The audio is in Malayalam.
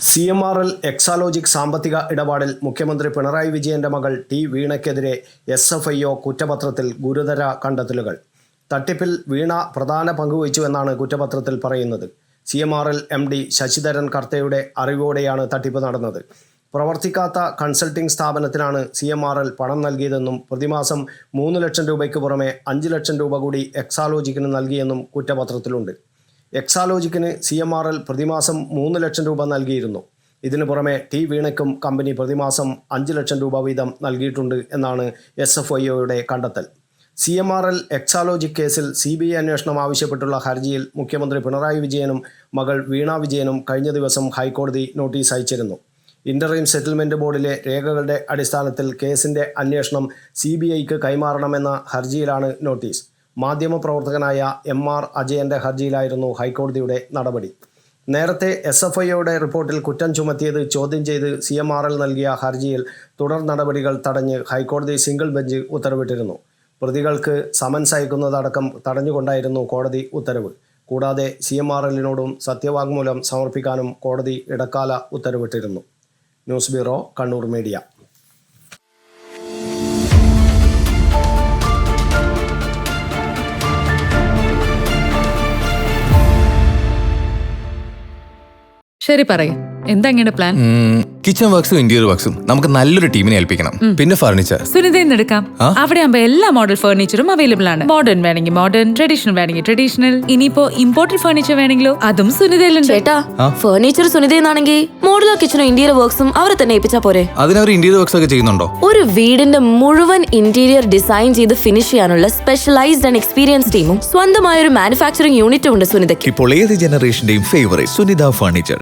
CMRL എക്സാലോജിക് സാമ്പത്തിക ഇടപാടിൽ മുഖ്യമന്ത്രി പിണറായി വിജയന്റെ മകൾ ടി വീണയ്ക്കെതിരെ SFIO കുറ്റപത്രത്തിൽ ഗുരുതര കണ്ടെത്തലുകൾ. തട്ടിപ്പിൽ വീണ പ്രധാന പങ്കുവഹിച്ചുവെന്നാണ് കുറ്റപത്രത്തിൽ പറയുന്നത്. CMRL MD ശശിധരൻ കർത്തയുടെ അറിവോടെയാണ് തട്ടിപ്പ് നടന്നത്. പ്രവർത്തിക്കാത്ത കൺസൾട്ടിംഗ് സ്ഥാപനത്തിനാണ് CMRL പണം നൽകിയതെന്നും പ്രതിമാസം 3 ലക്ഷം രൂപയ്ക്ക് പുറമെ 5 ലക്ഷം രൂപ കൂടി എക്സാലോജിക്കിന് നൽകിയെന്നും കുറ്റപത്രത്തിലുണ്ട്. എക്സാലോജിക്കിന് CMRL പ്രതിമാസം 3 ലക്ഷം രൂപ നൽകിയിരുന്നു. ഇതിനു പുറമെ ടി വീണയ്ക്കും കമ്പനി പ്രതിമാസം 5 ലക്ഷം രൂപ വീതം നൽകിയിട്ടുണ്ട് എന്നാണ് SFIOയുടെ കണ്ടെത്തൽ. CMRL എക്സാലോജിക് കേസിൽ CBI അന്വേഷണം ആവശ്യപ്പെട്ടുള്ള ഹർജിയിൽ മുഖ്യമന്ത്രി പിണറായി വിജയനും മകൾ വീണ വിജയനും കഴിഞ്ഞ ദിവസം ഹൈക്കോടതി നോട്ടീസ് അയച്ചിരുന്നു. ഇന്ററിം സെറ്റിൽമെന്റ് ബോർഡിലെ രേഖകളുടെ അടിസ്ഥാനത്തിൽ കേസിന്റെ അന്വേഷണം CBIക്ക് കൈമാറണമെന്ന ഹർജിയിലാണ് നോട്ടീസ്. മാധ്യമപ്രവർത്തകനായ MR അജയന്റെ ഹർജിയിലായിരുന്നു ഹൈക്കോടതിയുടെ നടപടി. നേരത്തെ SFIOയുടെ റിപ്പോർട്ടിൽ കുറ്റം ചുമത്തിയത് ചോദ്യം ചെയ്ത് CMRL നൽകിയ ഹർജിയിൽ തുടർ നടപടികൾ തടഞ്ഞ് ഹൈക്കോടതി സിംഗിൾ ബെഞ്ച് ഉത്തരവിട്ടിരുന്നു. പ്രതികൾക്ക് സമൻസ് അയക്കുന്നതടക്കം തടഞ്ഞുകൊണ്ടായിരുന്നു കോടതി ഉത്തരവ്. കൂടാതെ CMRLനോടും സത്യവാങ്മൂലം സമർപ്പിക്കാനും കോടതി ഇടക്കാല ഉത്തരവിട്ടിരുന്നു. News bureau, Kannur media. ശരി, പറയും എന്തെങ്ങനെ പ്ലാൻ? കിച്ചൺ വർക്സും ഇന്റീരിയർ വർക്സും നമുക്ക് നല്ലൊരു ടീമിനെ ഏൽപ്പിക്കണം. പിന്നെ ഫർണിച്ചർ സുനിതയിൽ എടുക്കാം. അവിടെ ആകുമ്പോ എല്ലാ മോഡൽ ഫർണിച്ചറും അവൈലബിൾ ആണ്. മോഡേൺ വേണമെങ്കിൽ മോഡേൺ, ട്രഡീഷണൽ വേണമെങ്കിൽ ട്രഡീഷണൽ. ഇനിയിപ്പോ ഇമ്പോർട്ടഡ് ഫർണിച്ചർ വേണമെങ്കിലോ അതും സുനിതയിലുണ്ട്. ചേട്ടാ, ഫർണിച്ചർ സുനിതയെന്നാണെങ്കിൽ മോഡുലർ കിച്ചണും ഇന്റീരിയർ വർക്സും അവരെ തന്നെ ഏൽപ്പിച്ചാ പോരെ? അതിനവർ ഇന്റീരിയർ വർക്സ് ഒക്കെ ചെയ്യുന്നുണ്ടോ? ഒരു വീടിന്റെ മുഴുവൻ ഇന്റീരിയർ ഡിസൈൻ ചെയ്ത് ഫിനിഷ് ചെയ്യാനുള്ള സ്പെഷ്യലൈസ്ഡ് ആൻഡ് എക്സ്പീരിയൻസ് ടീമും സ്വന്തമായ ഒരു മാനുഫാക്ചറിംഗ് യൂണിറ്റും ഉണ്ട് സുനിതയ്ക്ക്. ഇപ്പോൾ ഏത് ജനറേഷന്റെയും ഫേവറേറ്റ് സുനിത ഫർണിച്ചർ.